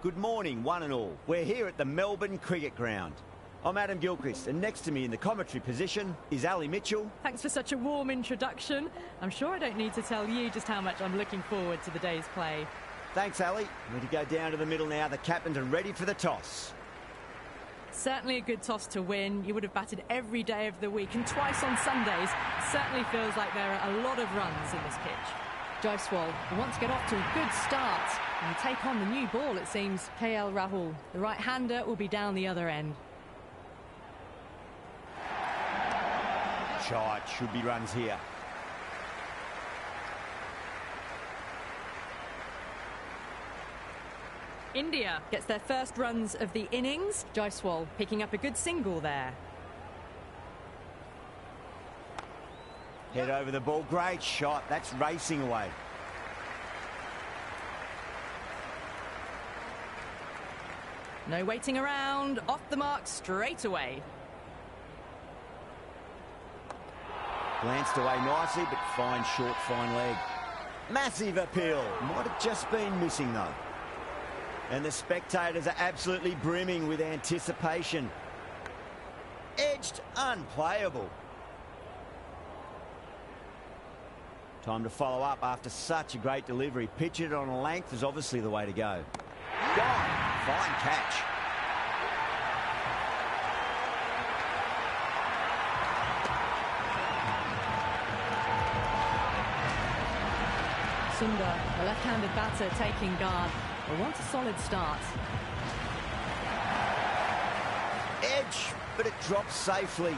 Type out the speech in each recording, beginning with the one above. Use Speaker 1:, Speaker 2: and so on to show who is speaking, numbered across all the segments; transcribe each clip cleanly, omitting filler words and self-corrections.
Speaker 1: Good morning, one and all. We're here at the Melbourne Cricket Ground. I'm Adam Gilchrist, and next to me in the commentary position is Ali Mitchell.
Speaker 2: Thanks for such a warm introduction. I'm sure I don't need to tell you just how much I'm looking forward to the day's play.
Speaker 1: Thanks, Ali. Ready to go down to the middle now. The captains are ready for the toss.
Speaker 2: Certainly a good toss to win. You would have batted every day of the week and twice on Sundays. Certainly feels like there are a lot of runs in this pitch. Jaiswal wants to get off to a good start and take on the new ball, it seems. Rahul, the right-hander, will be down the other end.
Speaker 1: Shot, should be runs here.
Speaker 2: India gets their first runs of the innings. Jaiswal picking up a good single there.
Speaker 1: Head over the ball, great shot. That's racing away.
Speaker 2: No waiting around, off the mark straight away.
Speaker 1: Glanced away nicely, but fine short, fine leg. Massive appeal. Might have just been missing, though. And the spectators are absolutely brimming with anticipation. Edged, unplayable. Time to follow up after such a great delivery. Pitch it on a length is obviously the way to go. Gone. Fine catch.
Speaker 2: Sundar, the left-handed batter, taking guard. Will want a solid start.
Speaker 1: Edge, but it drops safely.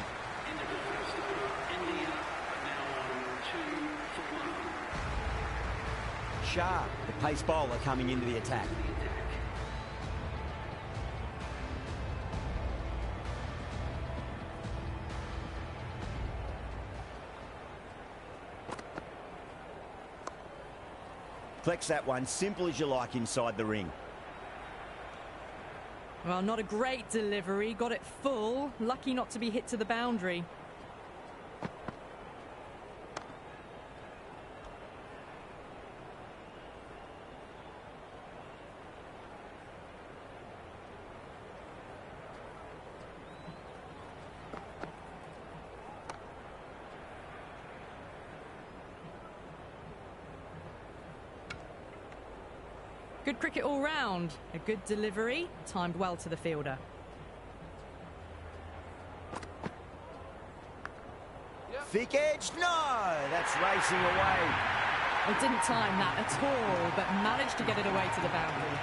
Speaker 1: Shah, the pace bowler, coming into the attack. Flex that one, simple as you like inside the ring.
Speaker 2: Well, not a great delivery. Got it full. Lucky not to be hit to the boundary. Good cricket all round. A good delivery, timed well to the fielder.
Speaker 1: Thick edge, no, that's racing away.
Speaker 2: Well, didn't time that at all, but managed to get it away to the boundary.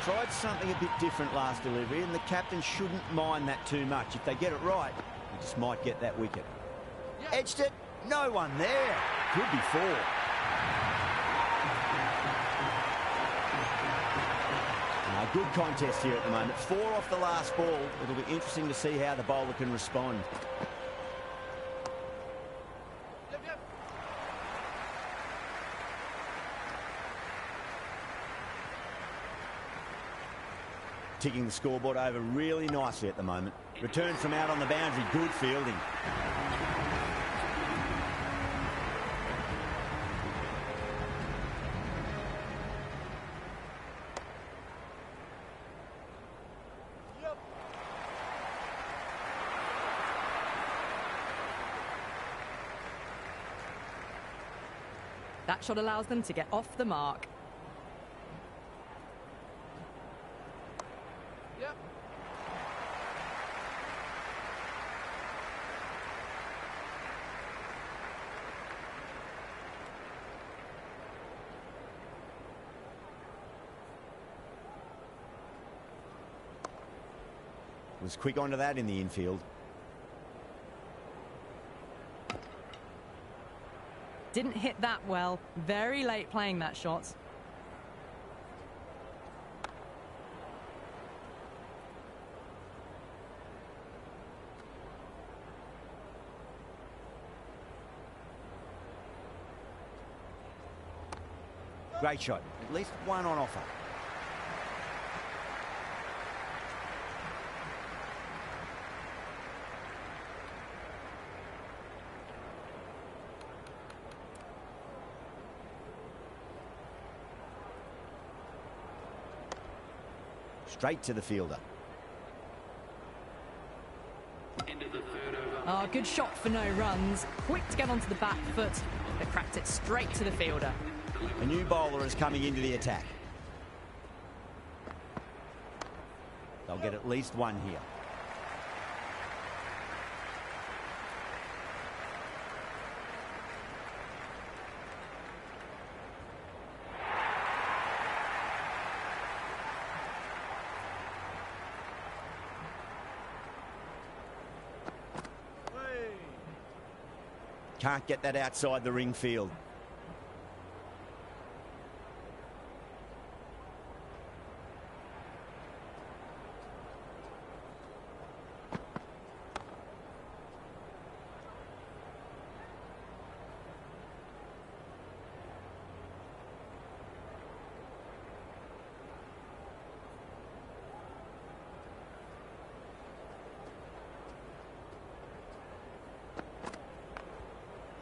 Speaker 1: Tried something a bit different last delivery, and the captain shouldn't mind that too much. If they get it right, he just might get that wicket. Edged it, no one there. Could be four. Good contest here at the moment. 4 off the last ball. It'll be interesting to see how the bowler can respond. Ticking the scoreboard over really nicely at the moment. Return from out on the boundary, good fielding.
Speaker 2: That shot allows them to get off the mark.
Speaker 1: Was quick onto that in the infield.
Speaker 2: Didn't hit that well. Very late playing that shot.
Speaker 1: Great shot. At least one on offer. Straight to the fielder.
Speaker 2: Oh, good shot for no runs. Quick to get onto the back foot. They cracked it straight to the fielder.
Speaker 1: A new bowler is coming into the attack. They'll get at least one here. Can't get that outside the ring field.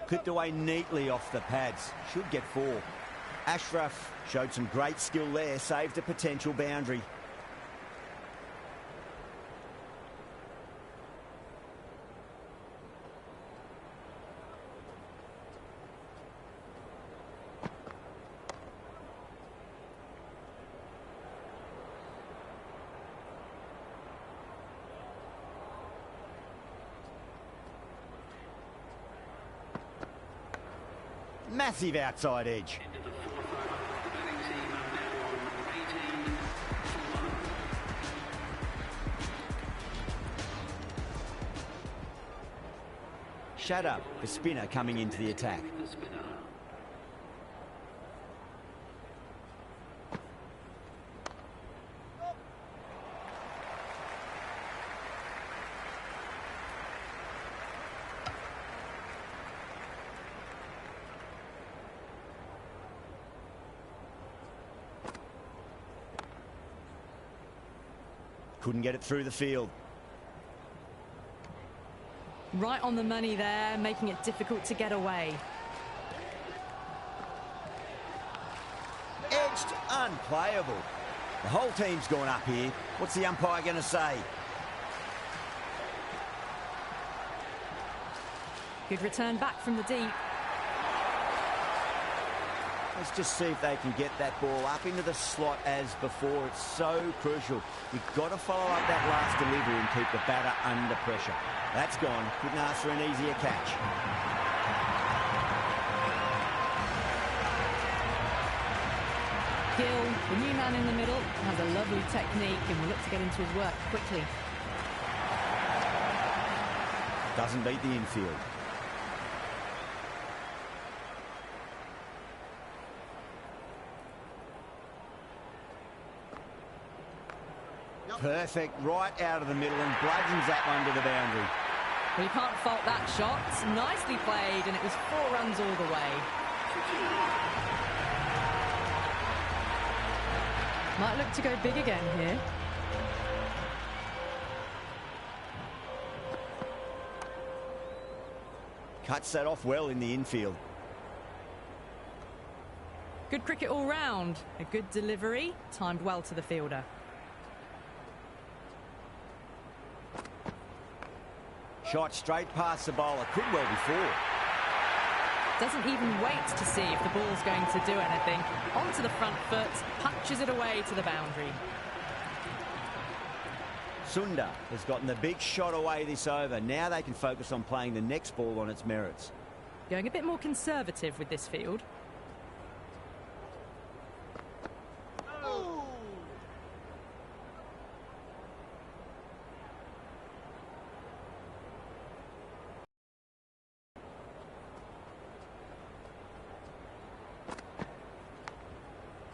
Speaker 1: Clipped away neatly off the pads. Should get 4. Ashraf showed some great skill there, saved a potential boundary. Massive outside edge. Shadow, the spinner, coming into the attack. Couldn't get it through the field.
Speaker 2: Right on the money there, making it difficult to get away.
Speaker 1: Edged, unplayable. The whole team's gone up here. What's the umpire going to say?
Speaker 2: Good return back from the deep.
Speaker 1: Let's just see if they can get that ball up into the slot as before. It's so crucial. You've got to follow up that last delivery and keep the batter under pressure. That's gone. Couldn't ask for an easier catch.
Speaker 2: Gill, the new man in the middle, has a lovely technique and will look to get into his work quickly.
Speaker 1: Doesn't beat the infield. Perfect, right out of the middle, and bludgeons that one to the boundary.
Speaker 2: Well, you can't fault that shot. Nicely played, and it was 4 runs all the way. Might look to go big again here.
Speaker 1: Cuts that off well in the infield.
Speaker 2: Good cricket all round. A good delivery, timed well to the fielder.
Speaker 1: Shot straight past the bowler. Could well be 4.
Speaker 2: Doesn't even wait to see if the ball's going to do anything. Onto the front foot, punches it away to the boundary.
Speaker 1: Sundar has gotten the big shot away this over. Now they can focus on playing the next ball on its merits.
Speaker 2: Going a bit more conservative with this field.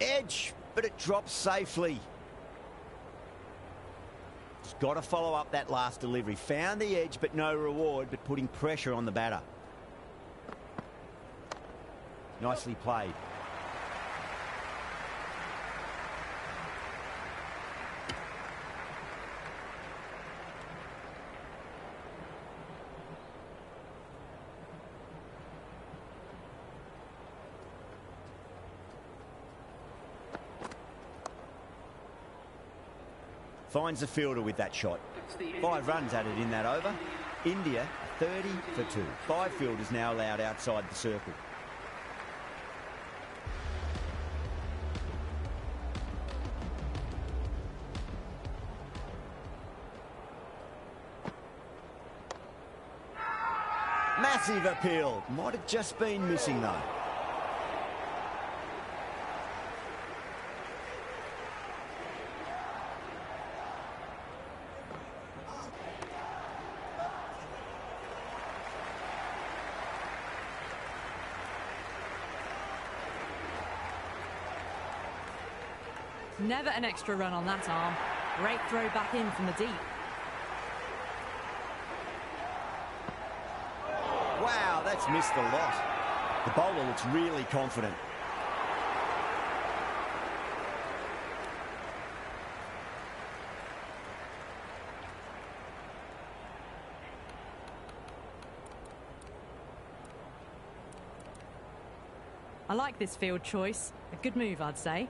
Speaker 1: Edge, but it drops safely. Just got to follow up that last delivery. Found the edge, but no reward, but putting pressure on the batter. Nicely played. Finds the fielder with that shot. 5 runs added in that over. India 30 for 2. 5 fielders now allowed outside the circle. Massive appeal. Might have just been missing though.
Speaker 2: Never an extra run on that arm. Great throw back in from the deep.
Speaker 1: Wow, that's missed a lot. The bowler looks really confident.
Speaker 2: I like this field choice. A good move, I'd say.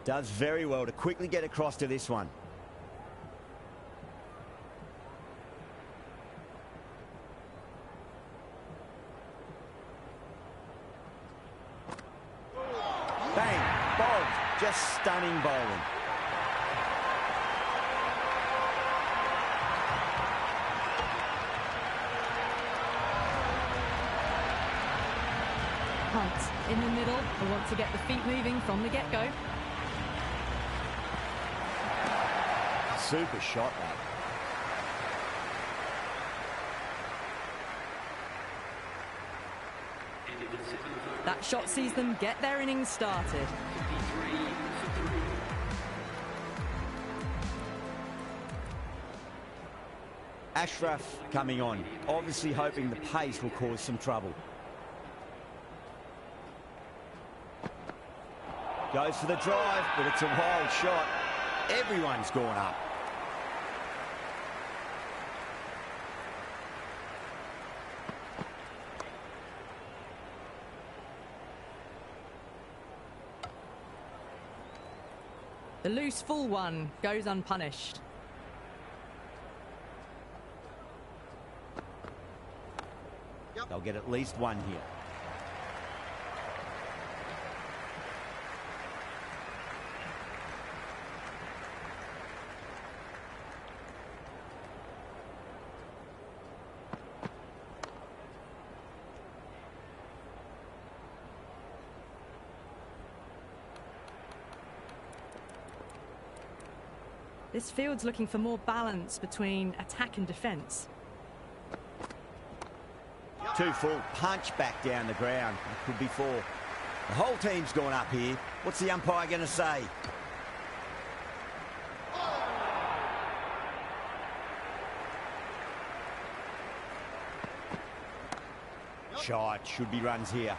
Speaker 1: Does very well to quickly get across to this one. Bang, bowled. Just stunning bowling.
Speaker 2: Hunt in the middle. I want to get the feet moving from the get-go.
Speaker 1: Super shot, that.
Speaker 2: That shot sees them get their innings started.
Speaker 1: Ashraf coming on, obviously hoping the pace will cause some trouble. Goes for the drive, but it's a wild shot. Everyone's gone up.
Speaker 2: The loose full one goes unpunished.
Speaker 1: They'll get at least one here.
Speaker 2: This field's looking for more balance between attack and defence.
Speaker 1: 2 full, punch back down the ground. That could be 4. The whole team's gone up here. What's the umpire going to say? Shot, should be runs here.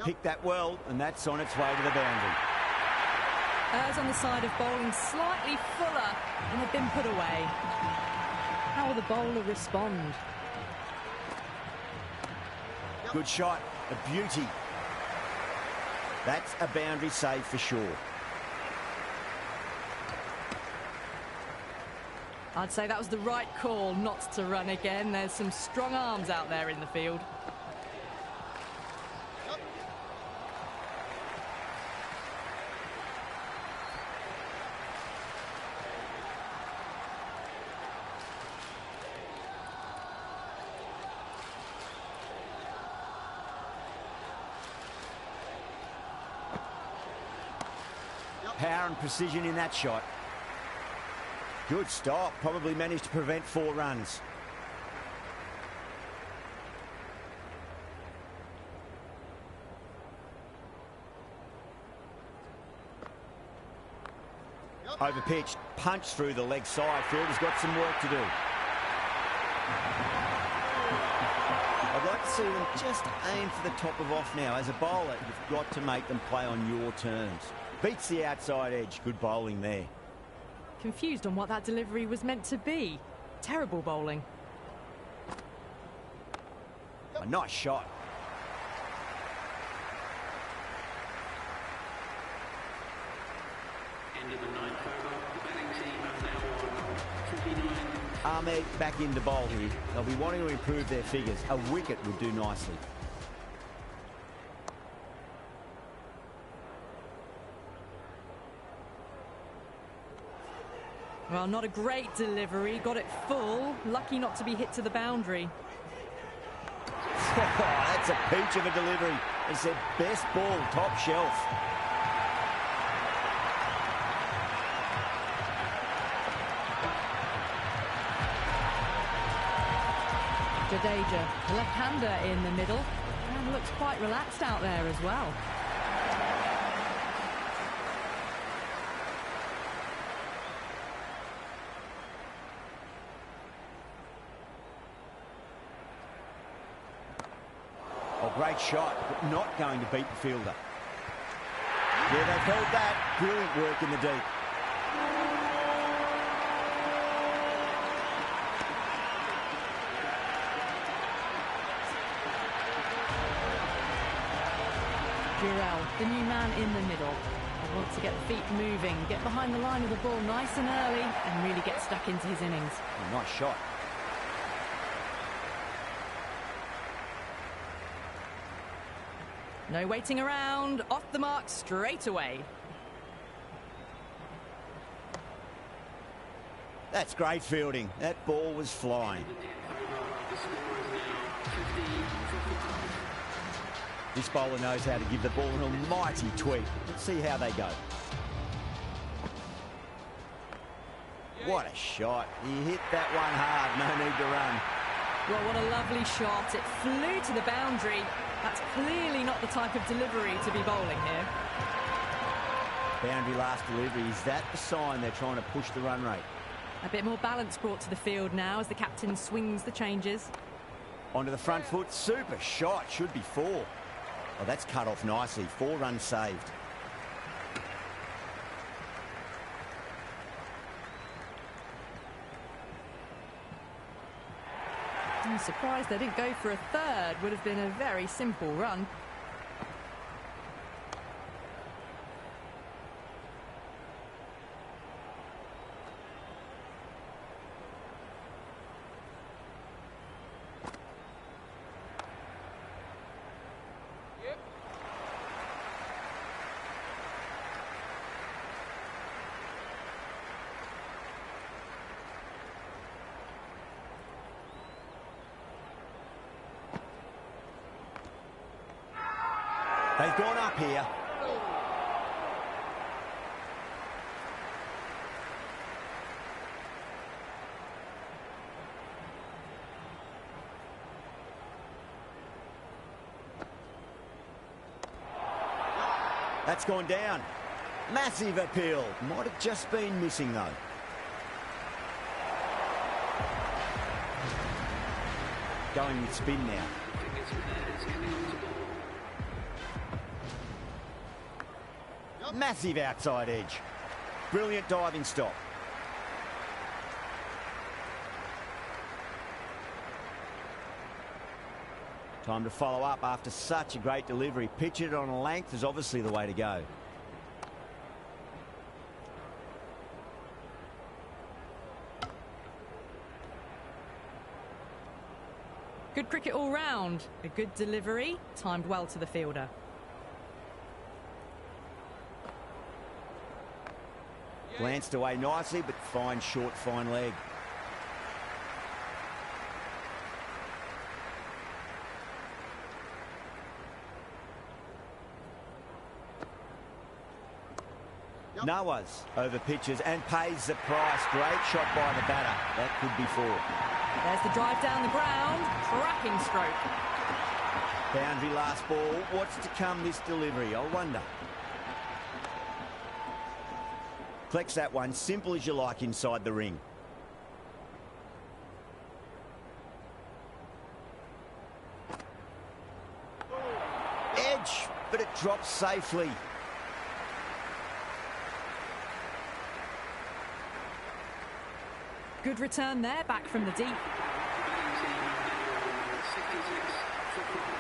Speaker 1: Picked that well, and that's on its way to the boundary.
Speaker 2: Errs on the side of bowling slightly fuller, and they've been put away. How will the bowler respond?
Speaker 1: Good shot, a beauty. That's a boundary save for sure.
Speaker 2: I'd say that was the right call not to run again. There's some strong arms out there in the field.
Speaker 1: Power and precision in that shot. Good stop. Probably managed to prevent 4 runs. Overpitched. Punch through the leg side. Fielder's got some work to do. I'd like to see them just aim for the top of off now. As a bowler, you've got to make them play on your terms. Beats the outside edge. Good bowling there.
Speaker 2: Confused on what that delivery was meant to be. Terrible bowling.
Speaker 1: A nice shot.
Speaker 3: End of the ninth over. The batting team have now won 59.
Speaker 1: Ahmed back into bowl here. They'll be wanting to improve their figures. A wicket would do nicely.
Speaker 2: Well, not a great delivery. Got it full. Lucky not to be hit to the boundary.
Speaker 1: That's a peach of a delivery. It's their best ball, top shelf.
Speaker 2: Jadeja, the left-hander in the middle, and looks quite relaxed out there as well.
Speaker 1: Oh, great shot, but not going to beat the fielder. Yeah, they've held that. Brilliant work in the deep.
Speaker 2: Jurel, the new man in the middle. He wants to get the feet moving, get behind the line of the ball nice and early, and really get stuck into his innings.
Speaker 1: Oh, nice shot.
Speaker 2: No waiting around, off the mark straight away.
Speaker 1: That's great fielding. That ball was flying. This bowler knows how to give the ball an almighty tweak. Let's see how they go. What a shot. He hit that one hard. No need to run.
Speaker 2: Well, what a lovely shot. It flew to the boundary. That's clearly not the type of delivery to be bowling here.
Speaker 1: Boundary last delivery. Is that the sign they're trying to push the run rate?
Speaker 2: A bit more balance brought to the field now as the captain swings the changes.
Speaker 1: Onto the front foot. Super shot. Should be 4. Oh, that's cut off nicely. 4 runs saved.
Speaker 2: I'm surprised they didn't go for a third. Would have been a very simple run.
Speaker 1: They've gone up here. That's gone down. Massive appeal. Might have just been missing though. Going with spin now. Massive outside edge. Brilliant diving stop. Time to follow up after such a great delivery. Pitch it on a length is obviously the way to go.
Speaker 2: Good cricket all round. A good delivery, timed well to the fielder.
Speaker 1: Glanced away nicely, but fine short, fine leg. Nawaz over pitches and pays the price. Great shot by the batter. That could be 4.
Speaker 2: There's the drive down the ground. Cracking stroke.
Speaker 1: Boundary last ball. What's to come this delivery? I wonder. Collects that one, simple as you like inside the ring. Edge, but it drops safely.
Speaker 2: Good return there, back from the deep.
Speaker 3: Batting team now on 66 for 5.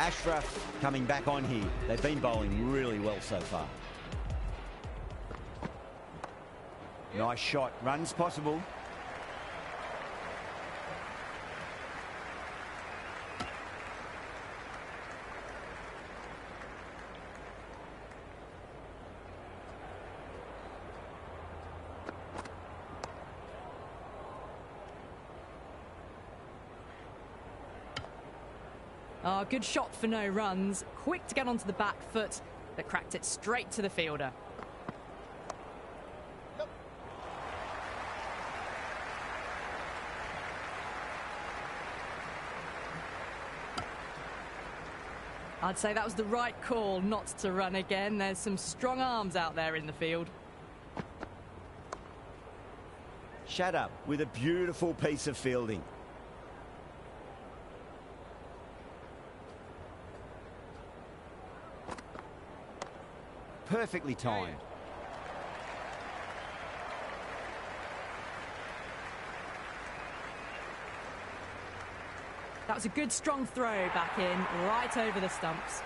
Speaker 1: Ashraf coming back on here. They've been bowling really well so far. Nice shot. Runs possible.
Speaker 2: Oh, good shot for no runs. Quick to get onto the back foot, but cracked it straight to the fielder. I'd say that was the right call not to run again. There's some strong arms out there in the field.
Speaker 1: Shut up with a beautiful piece of fielding. Perfectly timed.
Speaker 2: That was a good strong throw back in, right over the stumps.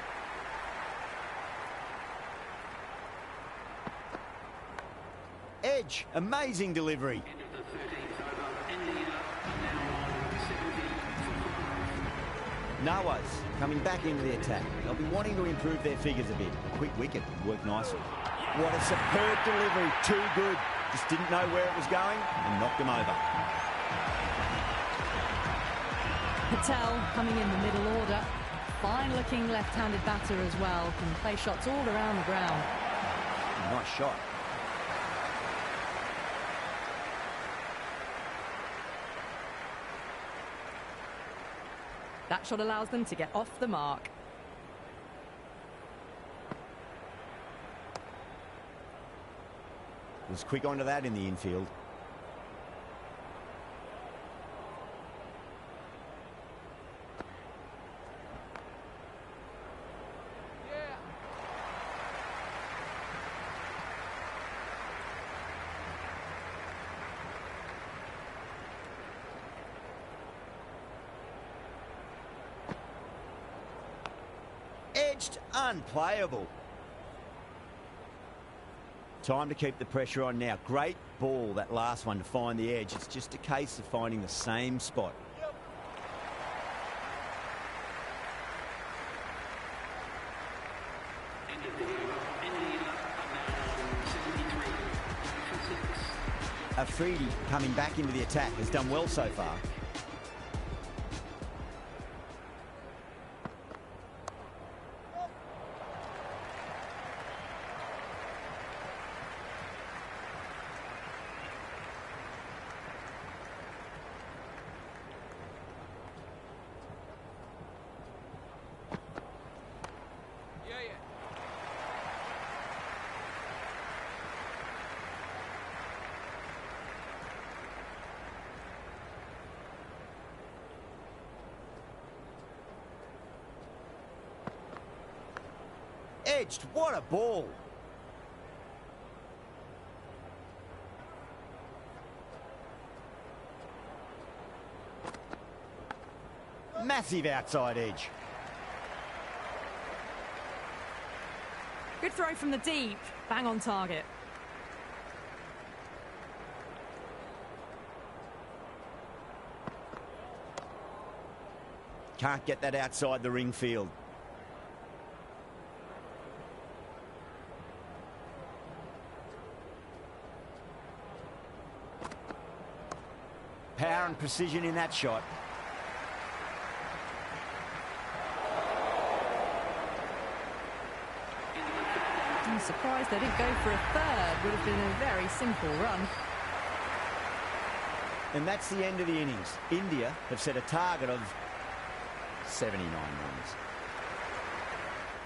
Speaker 1: Edge, amazing delivery.
Speaker 3: End of the 13th over. India now on 70 for 5.
Speaker 1: Nawaz coming back into the attack. They'll be wanting to improve their figures a bit. A quick wicket worked nicely. What a superb delivery. Too good. Just didn't know where it was going and knocked him over.
Speaker 2: Patel coming in the middle order. Fine-looking left-handed batter as well. Can play shots all around the ground.
Speaker 1: Nice shot.
Speaker 2: That shot allows them to get off the mark.
Speaker 1: Was quick onto that in the infield. Edged, unplayable. Time to keep the pressure on now. Great ball, that last one, to find the edge. It's just a case of finding the same spot.
Speaker 3: End of the over. India are now on 73 for 6.
Speaker 1: Afridi coming back into the attack has done well so far. Edged, what a ball. Massive outside edge.
Speaker 2: Good throw from the deep. Bang on target.
Speaker 1: Can't get that outside the ring field. Power and precision in that shot.
Speaker 2: I'm surprised they didn't go for a third. Would have been a very simple run.
Speaker 1: And that's the end of the innings. India have set a target of 79 runs.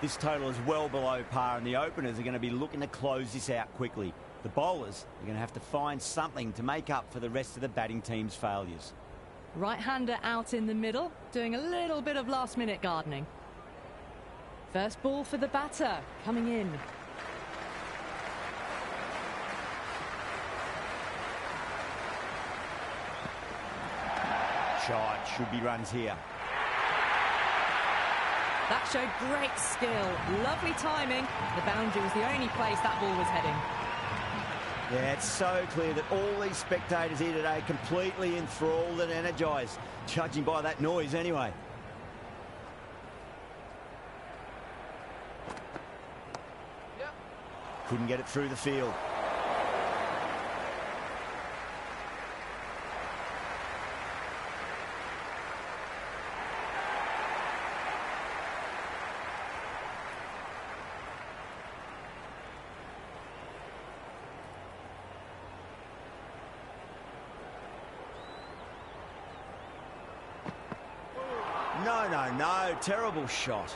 Speaker 1: This total is well below par, and the openers are going to be looking to close this out quickly. The bowlers are going to have to find something to make up for the rest of the batting team's failures.
Speaker 2: Right-hander out in the middle, doing a little bit of last-minute gardening. First ball for the batter, coming in.
Speaker 1: Shot, should be runs here.
Speaker 2: That showed great skill, lovely timing. The boundary was the only place that ball was heading.
Speaker 1: Yeah, it's so clear that all these spectators here today completely enthralled and energised, judging by that noise anyway. Couldn't get it through the field. No, terrible shot.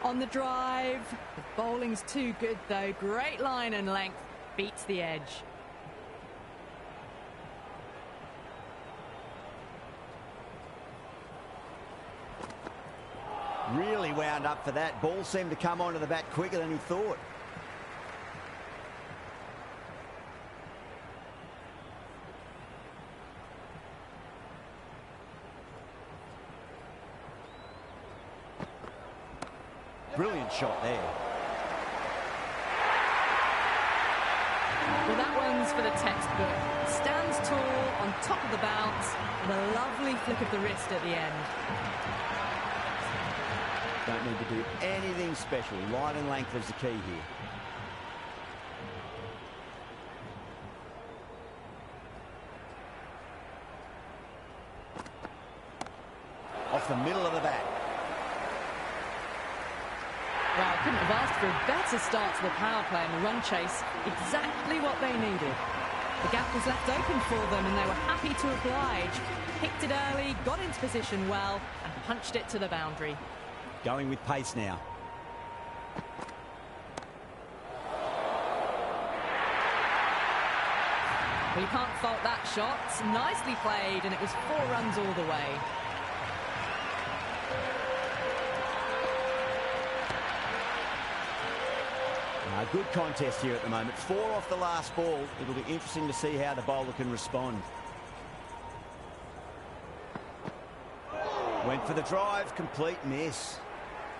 Speaker 2: On the drive, the bowling's too good though. Great line and length, beats the edge.
Speaker 1: Really wound up for that. Ball seemed to come onto the bat quicker than he thought. Brilliant shot there.
Speaker 2: Well, that one's for the textbook. Stands tall on top of the bounce with a lovely flick of the wrist at the end.
Speaker 1: Don't need to do anything special. Line and length is the key here. Off the middle of the bat.
Speaker 2: Well, couldn't have asked for a better start to the power play and the run chase. Exactly what they needed. The gap was left open for them and they were happy to oblige. Picked it early, got into position well and punched it to the boundary.
Speaker 1: Going with pace now.
Speaker 2: Well, you can't fault that shot. Nicely played and it was 4 runs all the way.
Speaker 1: A good contest here at the moment. 4 off the last ball. It'll be interesting to see how the bowler can respond. Went for the drive, complete miss.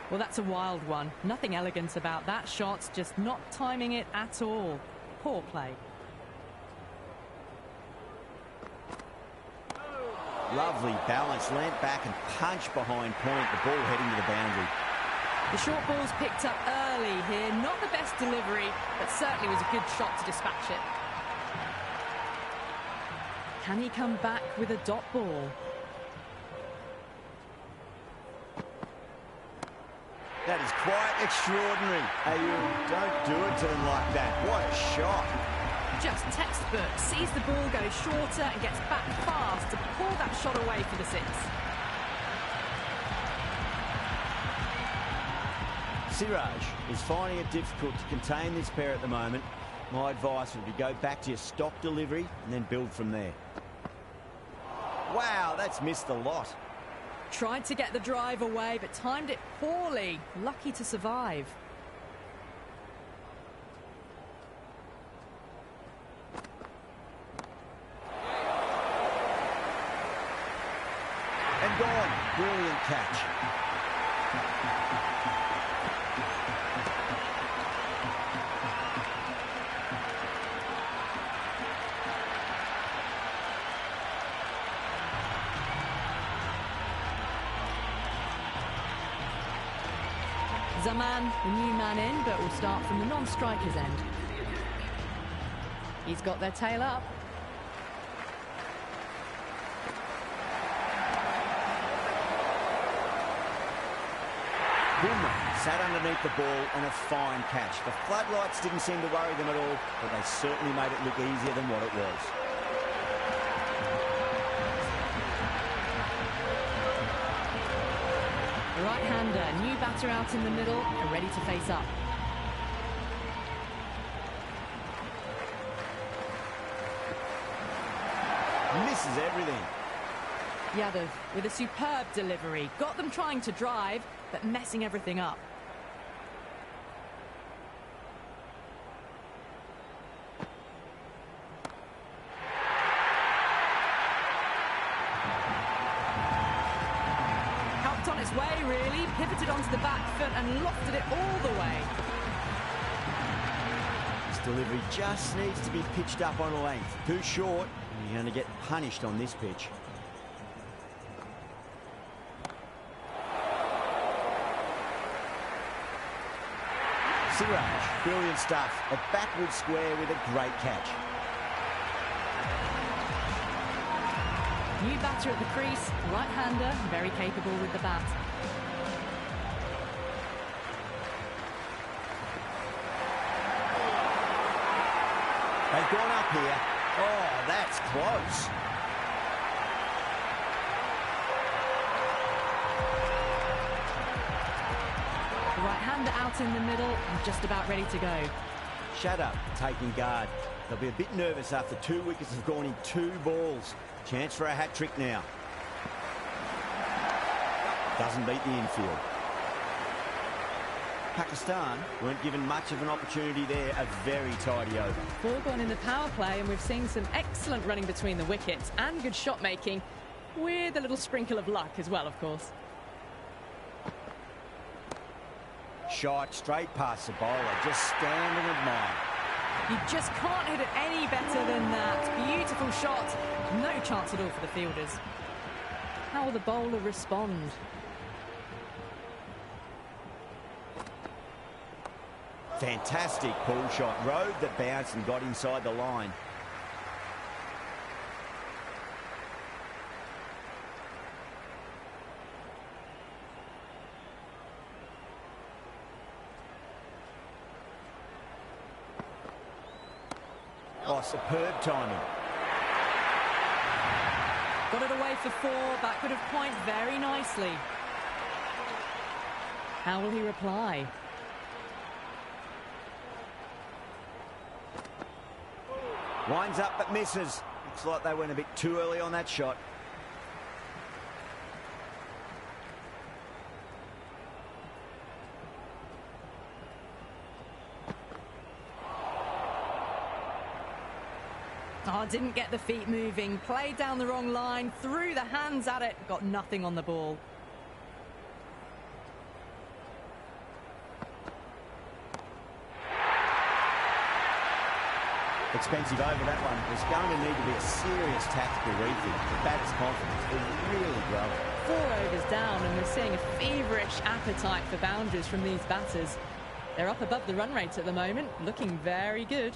Speaker 2: Well, that's a wild one. Nothing elegant about that shot, just not timing it at all. Poor play.
Speaker 1: Lovely balance, leant back and punch behind point. The ball heading to the boundary.
Speaker 2: The short ball's picked up early here. Not the best delivery, but certainly was a good shot to dispatch it. Can he come back with a dot ball?
Speaker 1: That is quite extraordinary. Hey, you don't do it to them like that. What a shot.
Speaker 2: Just textbook. Sees the ball go shorter and gets back fast to pull that shot away for the 6.
Speaker 1: Siraj is finding it difficult to contain this pair at the moment. My advice would be go back to your stock delivery and then build from there. Wow, that's missed a lot.
Speaker 2: Tried to get the drive away, but timed it poorly. Lucky to survive.
Speaker 1: And gone. Brilliant catch.
Speaker 2: Zaman, the new man in, but will start from the non-striker's end. He's got their tail up.
Speaker 1: Boomer sat underneath the ball and a fine catch. The floodlights didn't seem to worry them at all, but they certainly made it look easier than what it was.
Speaker 2: The right-hander, new batter out in the middle, and ready to face up.
Speaker 1: Misses everything.
Speaker 2: Yadav with a superb delivery. Got them trying to drive, but messing everything up. way, really. Pivoted onto the back foot and lofted it all the way.
Speaker 1: This delivery just needs to be pitched up on a length. Too short, and you're going to get punished on this pitch. Siraj, brilliant stuff. A backward square with a great catch.
Speaker 2: New batter at the crease, right-hander, very capable with the bat.
Speaker 1: They've gone up here. Oh, that's close.
Speaker 2: The right-hander out in the middle and just about ready to go.
Speaker 1: Shadder taking guard. They'll be a bit nervous after 2 wickets have gone in 2 balls. Chance for a hat-trick now. Doesn't beat the infield. Pakistan weren't given much of an opportunity there. A very tidy over.
Speaker 2: 4 gone in the power play, and we've seen some excellent running between the wickets and good shot making, with a little sprinkle of luck as well, of course.
Speaker 1: Shot straight past the bowler. Just stand and admire.
Speaker 2: You just can't hit it any better than that. Beautiful shot. No chance at all for the fielders. How will the bowler respond?
Speaker 1: Fantastic pull shot. Rode the bounce and got inside the line. Oh, superb timing.
Speaker 2: Got it away for 4, backward of point very nicely. How will he reply?
Speaker 1: Winds up but misses. Looks like they went a bit too early on that shot.
Speaker 2: Oh, didn't get the feet moving. Played down the wrong line. Threw the hands at it. Got nothing on the ball.
Speaker 1: Expensive over that one. There's going to need to be a serious tactical rethink. The batter's confidence is really growing.
Speaker 2: 4 overs down, and we're seeing a feverish appetite for boundaries from these batters. They're up above the run rate at the moment, looking very good.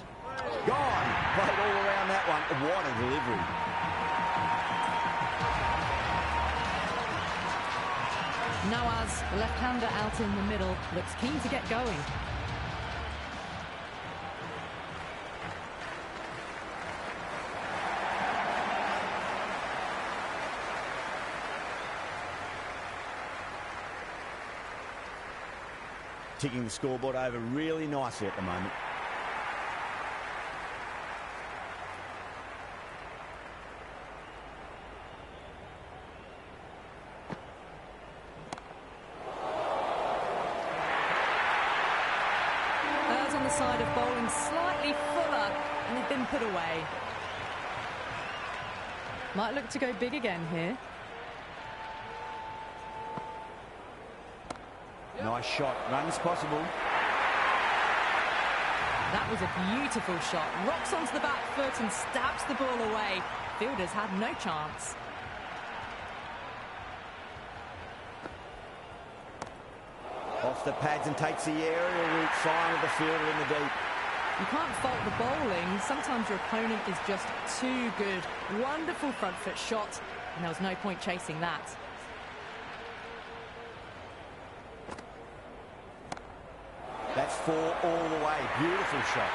Speaker 1: Gone! Played all around that one. What a delivery.
Speaker 2: Nawaz, the left-hander out in the middle, looks keen to get going.
Speaker 1: Ticking the scoreboard over really nicely at the moment.
Speaker 2: Errs on the side of bowling slightly fuller, and they've been put away. Might look to go big again here.
Speaker 1: Nice shot. Runs possible.
Speaker 2: That was a beautiful shot. Rocks onto the back foot and stabs the ball away. Fielders had no chance.
Speaker 1: Off the pads and takes the aerial route fine with the fielder in the deep.
Speaker 2: You can't fault the bowling. Sometimes your opponent is just too good. Wonderful front foot shot, and there was no point chasing that.
Speaker 1: That's 4 all the way. Beautiful shot.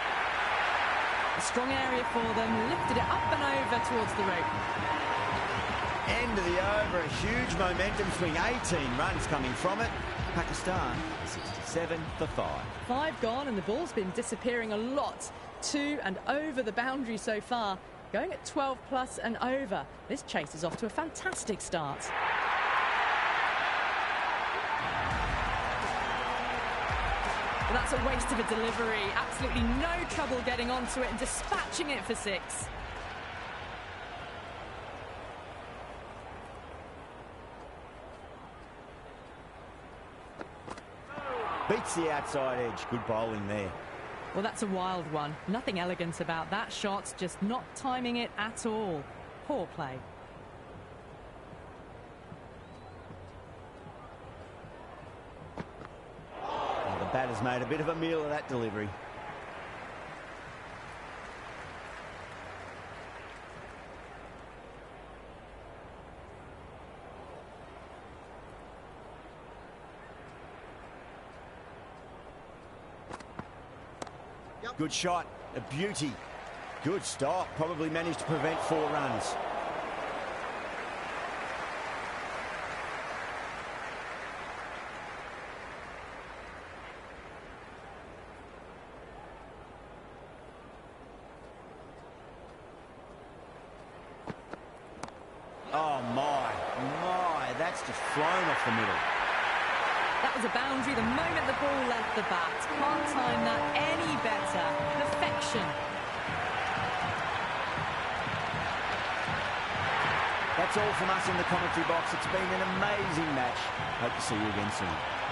Speaker 2: A strong area for them. Lifted it up and over towards the rope.
Speaker 1: End of the over. A huge momentum swing. 18 runs coming from it. Pakistan 67 for 5.
Speaker 2: 5 gone, and the ball's been disappearing a lot to and over the boundary so far. Going at 12 plus and over. This chase is off to a fantastic start. But that's a waste of a delivery. Absolutely no trouble getting onto it and dispatching it for 6.
Speaker 1: Beats the outside edge. Good bowling there.
Speaker 2: Well, that's a wild one. Nothing elegant about that shot, just not timing it at all. Poor play.
Speaker 1: Well, the batter's made a bit of a meal of that delivery. Good shot, a beauty. Good stop, probably managed to prevent 4 runs. Oh my, that's just flown off the middle.
Speaker 2: That was a boundary the moment the ball left the bat. Can't time that any better. Perfection.
Speaker 1: That's all from us in the commentary box. It's been an amazing match. Hope to see you again soon.